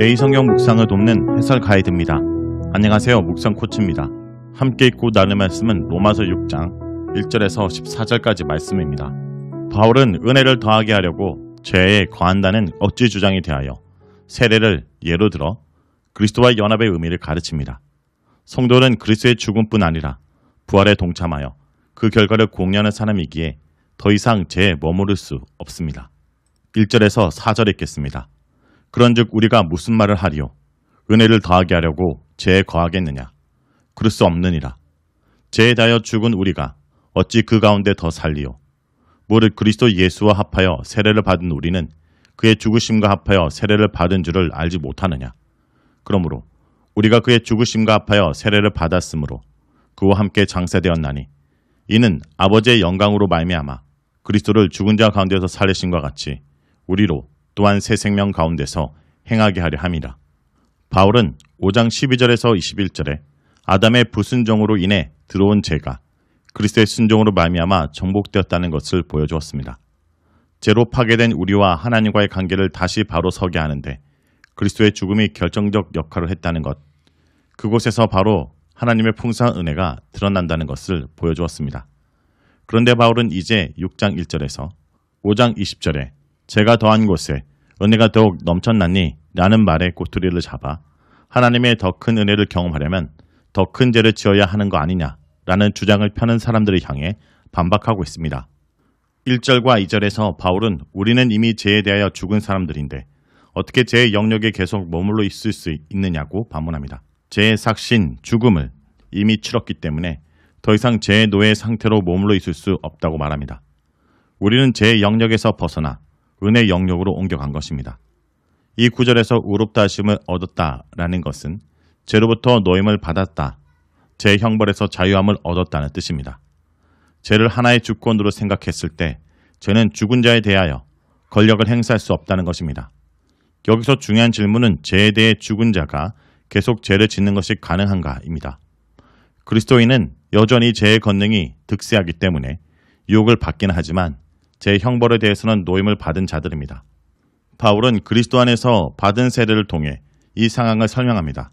매일 성경 묵상을 돕는 해설 가이드입니다. 안녕하세요. 묵상 코치입니다. 함께 읽고 나눌 말씀은 로마서 6장 1절에서 14절까지 말씀입니다. 바울은 은혜를 더하게 하려고 죄에 거한다는 억지 주장에 대하여 세례를 예로 들어 그리스도와 연합의 의미를 가르칩니다. 성도는 그리스도의 죽음뿐 아니라 부활에 동참하여 그 결과를 공유하는 사람이기에 더 이상 죄에 머무를 수 없습니다. 1절에서 4절 읽겠습니다. 그런즉 우리가 무슨 말을 하리요? 은혜를 더하게 하려고 죄에 거하겠느냐? 그럴 수 없느니라. 죄에 대하여 죽은 우리가 어찌 그 가운데 더 살리요? 무릇 그리스도 예수와 합하여 세례를 받은 우리는 그의 죽으심과 합하여 세례를 받은 줄을 알지 못하느냐? 그러므로 우리가 그의 죽으심과 합하여 세례를 받았으므로 그와 함께 장사되었나니 이는 아버지의 영광으로 말미암아 그리스도를 죽은 자 가운데서 살리심과 같이 우리로 또한 새 생명 가운데서 행하게 하려 함이라. 바울은 5장 12절에서 21절에 아담의 불순종으로 인해 들어온 죄가 그리스도의 순종으로 말미암아 정복되었다는 것을 보여주었습니다. 죄로 파괴된 우리와 하나님과의 관계를 다시 바로 서게 하는데 그리스도의 죽음이 결정적 역할을 했다는 것, 그곳에서 바로 하나님의 풍성한 은혜가 드러난다는 것을 보여주었습니다. 그런데 바울은 이제 6장 1절에서 5장 20절에 죄가 더한 곳에 은혜가 더욱 넘쳤나니 라는 말의 꼬투리를 잡아 하나님의 더 큰 은혜를 경험하려면 더 큰 죄를 지어야 하는 거 아니냐라는 주장을 펴는 사람들을 향해 반박하고 있습니다. 1절과 2절에서 바울은 우리는 이미 죄에 대하여 죽은 사람들인데 어떻게 죄의 영역에 계속 머물러 있을 수 있느냐고 반문합니다. 죄의 삭신, 죽음을 이미 치렀기 때문에 더 이상 죄의 노예 상태로 머물러 있을 수 없다고 말합니다. 우리는 죄의 영역에서 벗어나 은혜의 영역으로 옮겨간 것입니다. 이 구절에서 의롭다 하심을 얻었다라는 것은 죄로부터 노임을 받았다, 죄의 형벌에서 자유함을 얻었다는 뜻입니다. 죄를 하나의 주권으로 생각했을 때 죄는 죽은 자에 대하여 권력을 행사할 수 없다는 것입니다. 여기서 중요한 질문은 죄에 대해 죽은 자가 계속 죄를 짓는 것이 가능한가입니다. 그리스도인은 여전히 죄의 권능이 득세하기 때문에 유혹을 받기는 하지만 죄의 형벌에 대해서는 노임을 받은 자들입니다. 바울은 그리스도 안에서 받은 세례를 통해 이 상황을 설명합니다.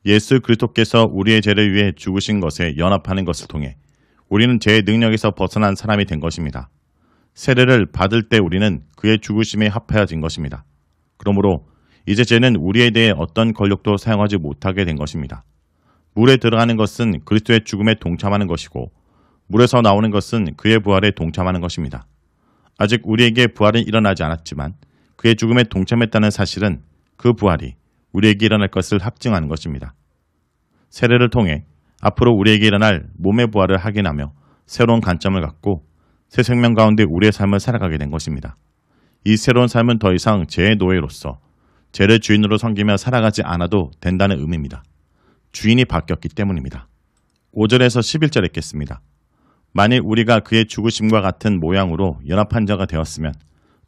예수 그리스도께서 우리의 죄를 위해 죽으신 것에 연합하는 것을 통해 우리는 죄의 능력에서 벗어난 사람이 된 것입니다. 세례를 받을 때 우리는 그의 죽으심에 합하여진 것입니다. 그러므로 이제 죄는 우리에 대해 어떤 권력도 사용하지 못하게 된 것입니다. 물에 들어가는 것은 그리스도의 죽음에 동참하는 것이고 물에서 나오는 것은 그의 부활에 동참하는 것입니다. 아직 우리에게 부활은 일어나지 않았지만 그의 죽음에 동참했다는 사실은 그 부활이 우리에게 일어날 것을 확증하는 것입니다. 세례를 통해 앞으로 우리에게 일어날 몸의 부활을 확인하며 새로운 관점을 갖고 새 생명 가운데 우리의 삶을 살아가게 된 것입니다. 이 새로운 삶은 더 이상 죄의 노예로서 죄를 주인으로 섬기며 살아가지 않아도 된다는 의미입니다. 주인이 바뀌었기 때문입니다. 5절에서 11절 읽겠습니다. 만일 우리가 그의 죽으심과 같은 모양으로 연합한 자가 되었으면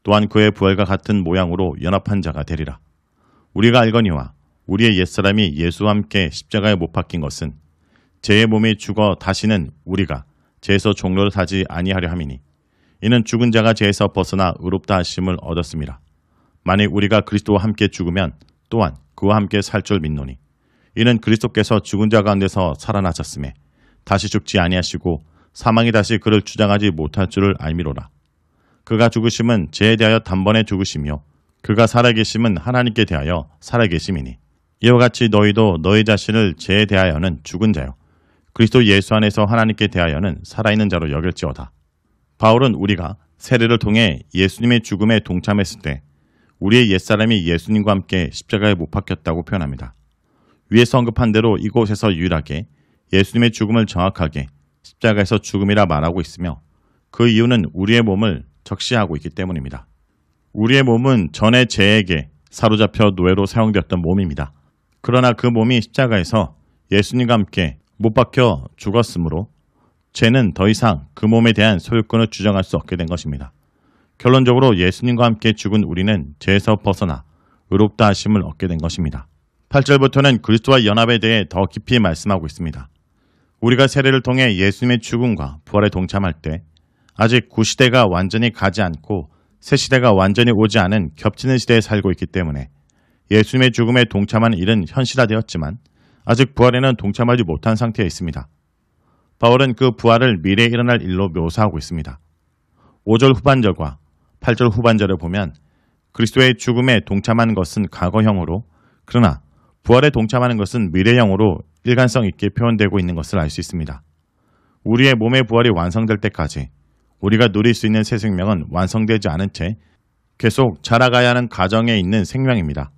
또한 그의 부활과 같은 모양으로 연합한 자가 되리라. 우리가 알거니와 우리의 옛사람이 예수와 함께 십자가에 못 박힌 것은 죄의 몸이 죽어 다시는 우리가 죄에서 종로를 타지 아니하려 함이니 이는 죽은 자가 죄에서 벗어나 의롭다 하심을 얻었습니다. 만일 우리가 그리스도와 함께 죽으면 또한 그와 함께 살 줄 믿노니 이는 그리스도께서 죽은 자 가운데서 살아나셨음에 다시 죽지 아니하시고 사망이 다시 그를 주장하지 못할 줄을 알미로라. 그가 죽으심은 죄에 대하여 단번에 죽으시며 그가 살아계심은 하나님께 대하여 살아계심이니 이와 같이 너희도 너희 자신을 죄에 대하여는 죽은 자요 그리스도 예수 안에서 하나님께 대하여는 살아있는 자로 여길지어다. 바울은 우리가 세례를 통해 예수님의 죽음에 동참했을 때 우리의 옛사람이 예수님과 함께 십자가에 못 박혔다고 표현합니다. 위에서 언급한 대로 이곳에서 유일하게 예수님의 죽음을 정확하게 십자가에서 죽음이라 말하고 있으며 그 이유는 우리의 몸을 적시하고 있기 때문입니다. 우리의 몸은 전의 죄에게 사로잡혀 노예로 사용되었던 몸입니다. 그러나 그 몸이 십자가에서 예수님과 함께 못 박혀 죽었으므로 죄는 더 이상 그 몸에 대한 소유권을 주장할 수 없게 된 것입니다. 결론적으로 예수님과 함께 죽은 우리는 죄에서 벗어나 의롭다 하심을 얻게 된 것입니다. 8절부터는 그리스도와 연합에 대해 더 깊이 말씀하고 있습니다. 우리가 세례를 통해 예수님의 죽음과 부활에 동참할 때 아직 구시대가 완전히 가지 않고 새 시대가 완전히 오지 않은 겹치는 시대에 살고 있기 때문에 예수님의 죽음에 동참하는 일은 현실화되었지만 아직 부활에는 동참하지 못한 상태에 있습니다. 바울은 그 부활을 미래에 일어날 일로 묘사하고 있습니다. 5절 후반절과 8절 후반절을 보면 그리스도의 죽음에 동참하는 것은 과거형으로, 그러나 부활에 동참하는 것은 미래형으로 일관성 있게 표현되고 있는 것을 알 수 있습니다. 우리의 몸의 부활이 완성될 때까지 우리가 누릴 수 있는 새 생명은 완성되지 않은 채 계속 자라가야 하는 과정에 있는 생명입니다.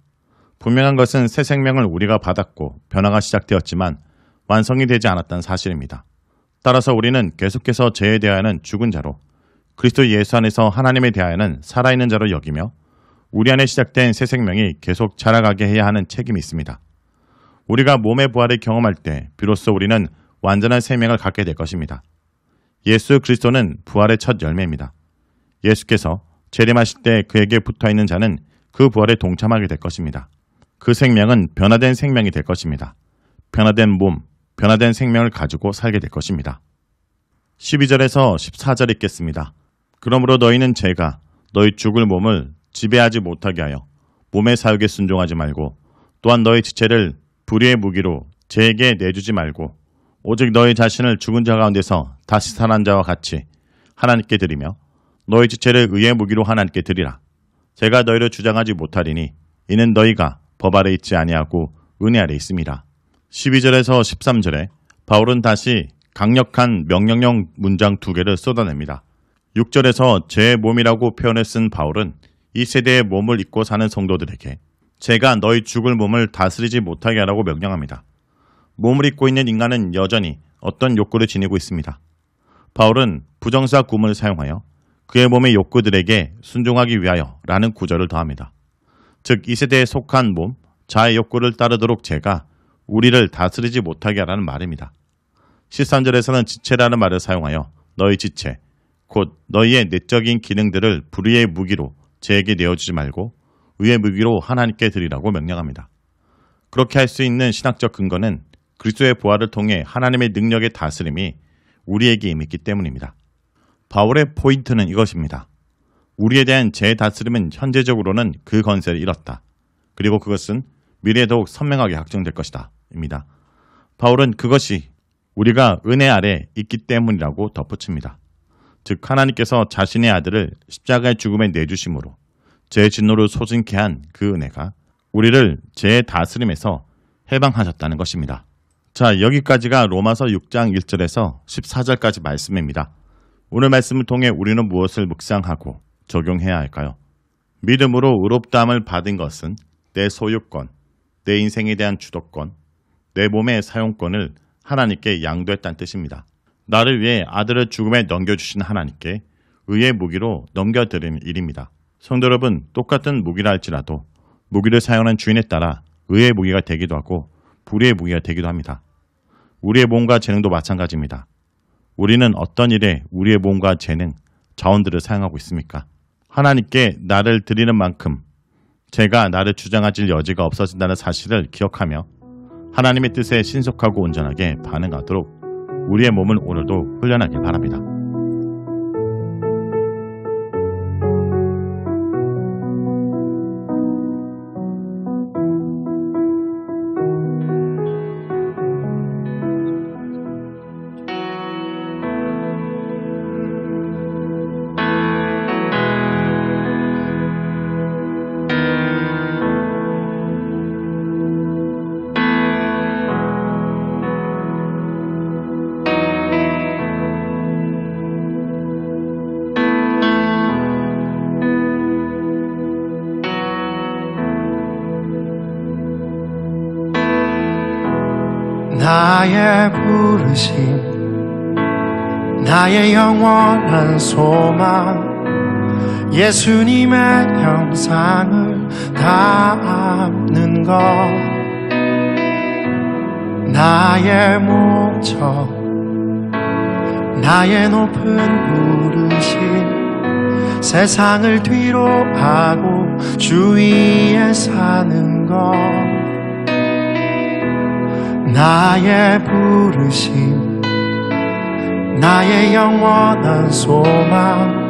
분명한 것은 새 생명을 우리가 받았고 변화가 시작되었지만 완성이 되지 않았다는 사실입니다. 따라서 우리는 계속해서 죄에 대하여는 죽은 자로, 그리스도 예수 안에서 하나님에 대하여는 살아있는 자로 여기며 우리 안에 시작된 새 생명이 계속 자라가게 해야 하는 책임이 있습니다. 우리가 몸의 부활을 경험할 때 비로소 우리는 완전한 생명을 갖게 될 것입니다. 예수 그리스도는 부활의 첫 열매입니다. 예수께서 재림하실 때 그에게 붙어있는 자는 그 부활에 동참하게 될 것입니다. 그 생명은 변화된 생명이 될 것입니다. 변화된 몸, 변화된 생명을 가지고 살게 될 것입니다. 12절에서 14절 읽겠습니다. 그러므로 너희는 죄가 너희 죽을 몸을 지배하지 못하게 하여 몸의 사욕에 순종하지 말고, 또한 너희 지체를 불의의 무기로 죄에게 내주지 말고, 오직 너희 자신을 죽은 자 가운데서 다시 살아난 자와 같이 하나님께 드리며 너희 지체를 의의 무기로 하나님께 드리라. 제가 너희를 주장하지 못하리니 이는 너희가 법 아래 있지 아니하고 은혜 아래 있습니다. 12절에서 13절에 바울은 다시 강력한 명령형 문장 2개를 쏟아냅니다. 6절에서 제 몸이라고 표현을 쓴 바울은 이 세대의 몸을 입고 사는 성도들에게 제가 너희 죽을 몸을 다스리지 못하게 하라고 명령합니다. 몸을 입고 있는 인간은 여전히 어떤 욕구를 지니고 있습니다. 바울은 부정사 구문을 사용하여 그의 몸의 욕구들에게 순종하기 위하여 라는 구절을 더합니다. 즉, 이 세대에 속한 몸, 자의 욕구를 따르도록 제가 우리를 다스리지 못하게 하라는 말입니다. 13절에서는 지체라는 말을 사용하여 너희 지체, 곧 너희의 내적인 기능들을 불의의 무기로 죄에게 내어주지 말고 의의 무기로 하나님께 드리라고 명령합니다. 그렇게 할 수 있는 신학적 근거는 그리스도의 부활을 통해 하나님의 능력의 다스림이 우리에게 임했기 때문입니다. 바울의 포인트는 이것입니다. 우리에 대한 죄의 다스림은 현재적으로는 그 권세를 잃었다. 그리고 그것은 미래에 더욱 선명하게 확정될 것이다. 입니다. 바울은 그것이 우리가 은혜 아래 있기 때문이라고 덧붙입니다. 즉, 하나님께서 자신의 아들을 십자가의 죽음에 내주심으로 죄의 진노를 소진케 한 그 은혜가 우리를 죄의 다스림에서 해방하셨다는 것입니다. 자, 여기까지가 로마서 6장 1절에서 14절까지 말씀입니다. 오늘 말씀을 통해 우리는 무엇을 묵상하고 적용해야 할까요? 믿음으로 의롭다함을 받은 것은 내 소유권, 내 인생에 대한 주도권, 내 몸의 사용권을 하나님께 양도했다는 뜻입니다. 나를 위해 아들을 죽음에 넘겨주신 하나님께 의의 무기로 넘겨드리는 일입니다. 성도 여러분, 똑같은 무기라 할지라도 무기를 사용하는 주인에 따라 의의 무기가 되기도 하고 불의의 무기가 되기도 합니다. 우리의 몸과 재능도 마찬가지입니다. 우리는 어떤 일에 우리의 몸과 재능, 자원들을 사용하고 있습니까? 하나님께 나를 드리는 만큼 제가 나를 주장하실 여지가 없어진다는 사실을 기억하며 하나님의 뜻에 신속하고 온전하게 반응하도록 우리의 몸을 오늘도 훈련하길 바랍니다. 나의 부르심, 나의 영원한 소망, 예수님의 형상을 담는 것, 나의 목적, 나의 높은 부르심, 세상을 뒤로 하고 주 위에 사는 것, 나의 부르심, 나의 영원한 소망,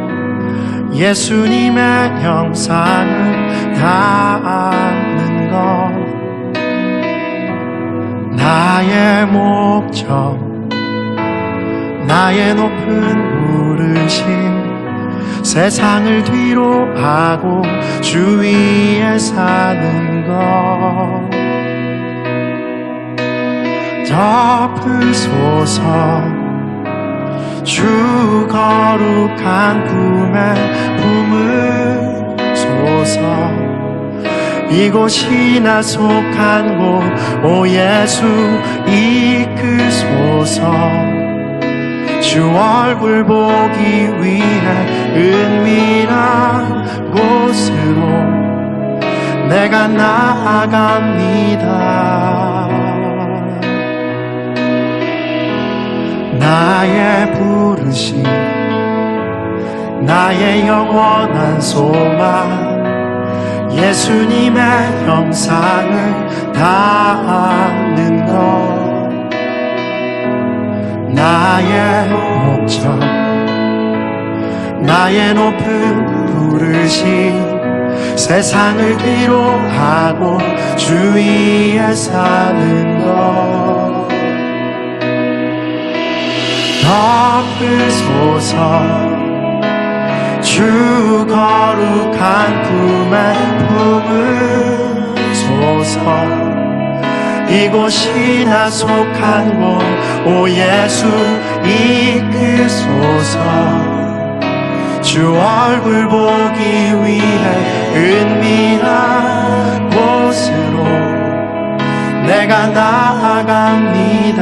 예수님의 형상을 담는 것 나의 목적 나의 높은 부르심 세상을 뒤로 하고 주 위에 사는 것 덮으소서 주 거룩한 품에 품으소서 이곳이나 속한 곳 오 예수 이끄소서 주 얼굴 보기 위해 은밀한 곳으로 내가 나아갑니다. 나의 부르심 나의 영원한 소망 예수님의 형상을 다하는 것 나의 목적 나의 높은 부르심 세상을 뒤로 하고 주 위에 사는 것 덮으소서 주 거룩한 품에 품으소서 이곳이나 속한 곳 오 예수 이끄소서 주 얼굴 보기 위해 은밀한 곳으로 내가 나아갑니다.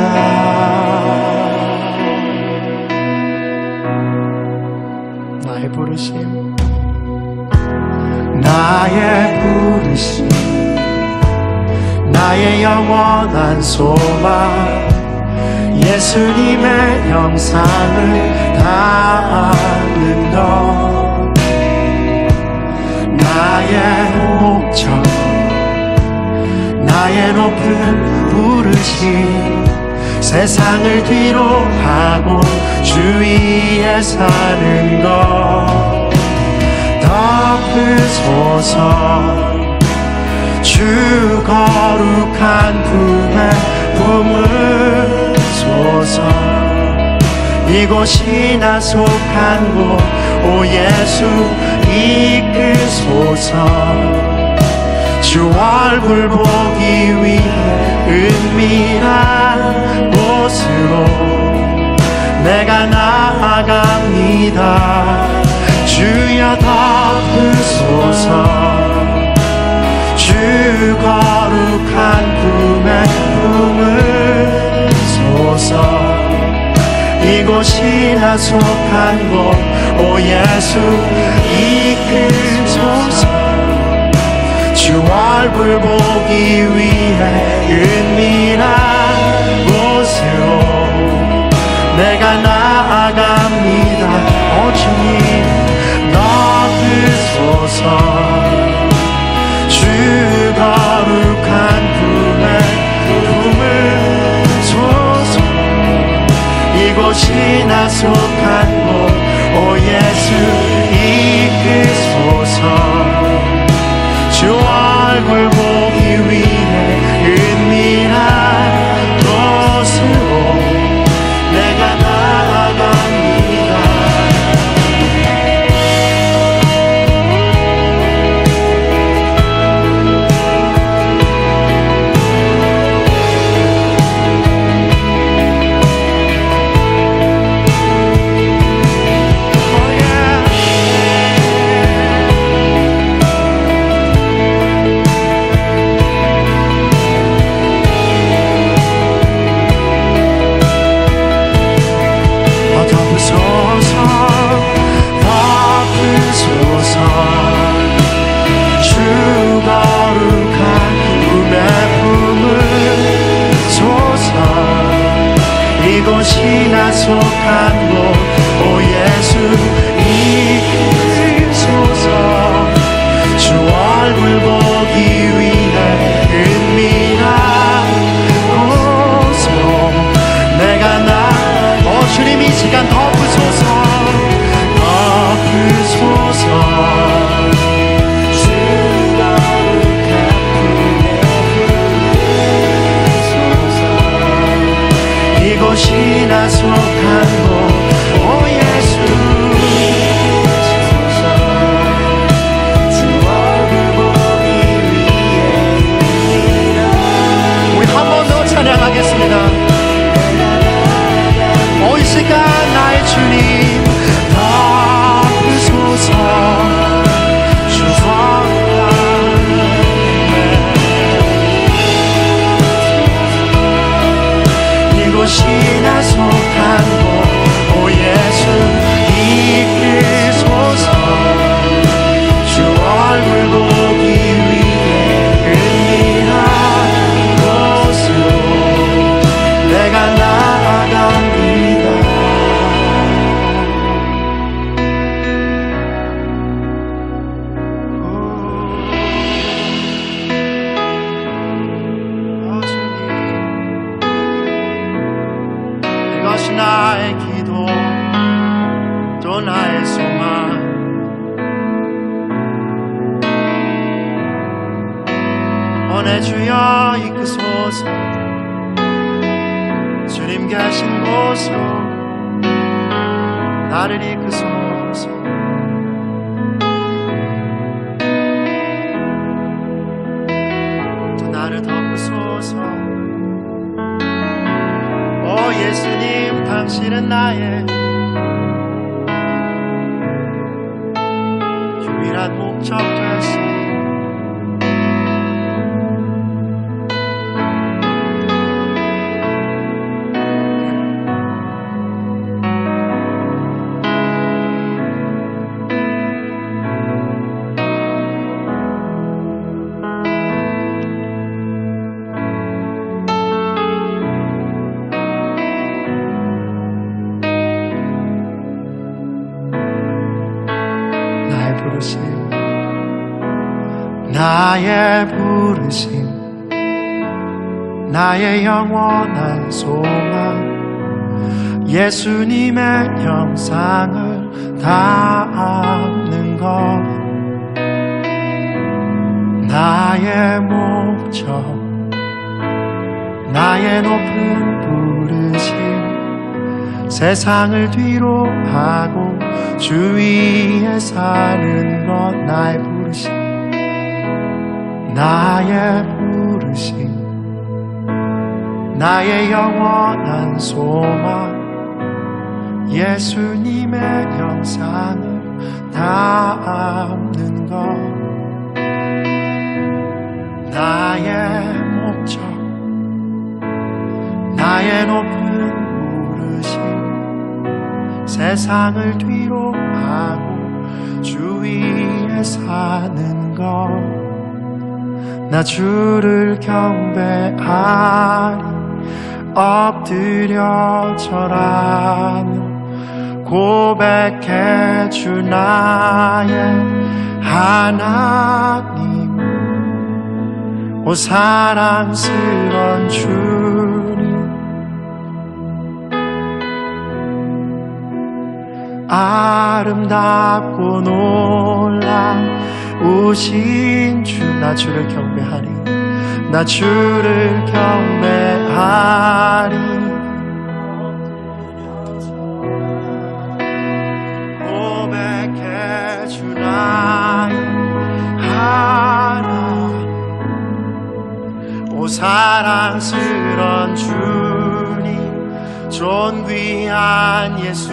나의 부르심 나의 부르심 나의 영원한 소망 예수님의 형상을 다하는 것 나의 목적 나의 높은 부르심 세상을 뒤로 하고 주 위에 사는 것 덮으소서 주 거룩한 품에 품으소서 이곳이나 속한 곳 오 예수 이끄소서 주 얼굴 보기 위해 은밀한 곳으로 내가 나아갑니다. 주여 덮으소서 주 거룩한 품에 품으소서 이곳이나 속한 곳 오 예수 이끄소서 주 얼굴 보기 위해 은밀한 곳으로 내가 나아갑니다. 오 주님 덮으소서 주 거룩한 품에 품으소서 이곳이나 속한 곳 오 예수 이끄소서 주 얼굴 보기 위해 은밀한 곳으로 내가 나아갑니다. 이곳이나 속한 곳 오 예수 이끄소서 주 얼굴 보기 위해 은밀한 곳으로 내가 오 주님 이 시간 덮으소서 주 거룩한 품에 영혼의 주여 이끄소서. 주님 계신 곳으로 나를 이끄소서. 또 나를 덮으소서. 오 예수님, 당신은 나의 유일한 목적 되시니 나의 부르심, 나의 영원한 소망, 예수님의 형상을 닮는 것, 나의 목적, 나의 높은 부르심, 세상을 뒤로 하고 주위에 사는 것, 나의 부르심, 나의 부르심, 나의 영원한 소망, 예수님의 형상을 닮는 것, 나의 목적, 나의 높은 부르심, 세상을 뒤로 하고 주위에 사는 것, 나 주를 경배하리, 엎드려 절하며 고백해 주 나의 하나님. 오 사랑스런 주님, 아름답고 놀라우신 주, 나 주를 경배하리, 나 주를 경배하리. 고백해 주 나의 하나님. 오 사랑스런 주님, 존귀한 예수,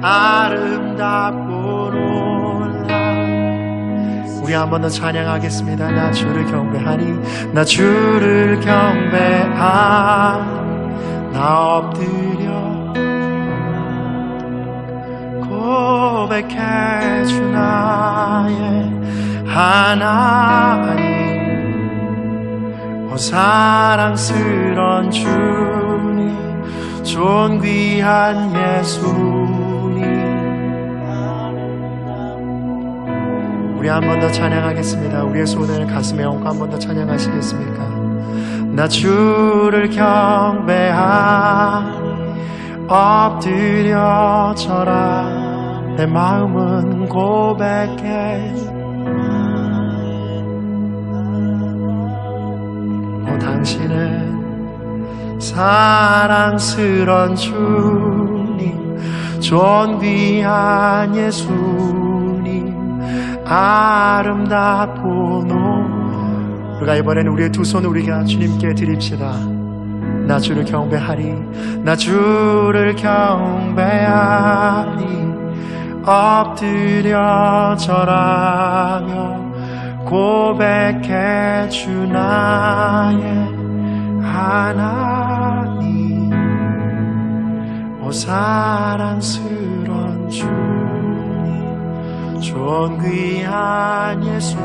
아름답고 놀라. 우리 한 번 더 찬양하겠습니다. 나 주를 경배하니, 나 주를 경배하니, 나 엎드려 고백해 주 나의 하나님. 오 사랑스런 주님, 존귀한 예수님. 우리 한 번 더 찬양하겠습니다. 우리의 손을 가슴에 얹고 한 번 더 찬양하시겠습니까? 나 주를 경배하니, 엎드려 절하, 내 마음은 고백해. 오 당신은 사랑스런 주님, 존귀한 예수님, 아름답고 우리가 이번에는 우리의 두 손을 우리가 주님께 드립시다. 나 주를 경배하리, 나 주를 경배하리, 엎드려 절하며 고백해 주 나의 하나님. 오 사랑스런 주님, 존귀한 예수,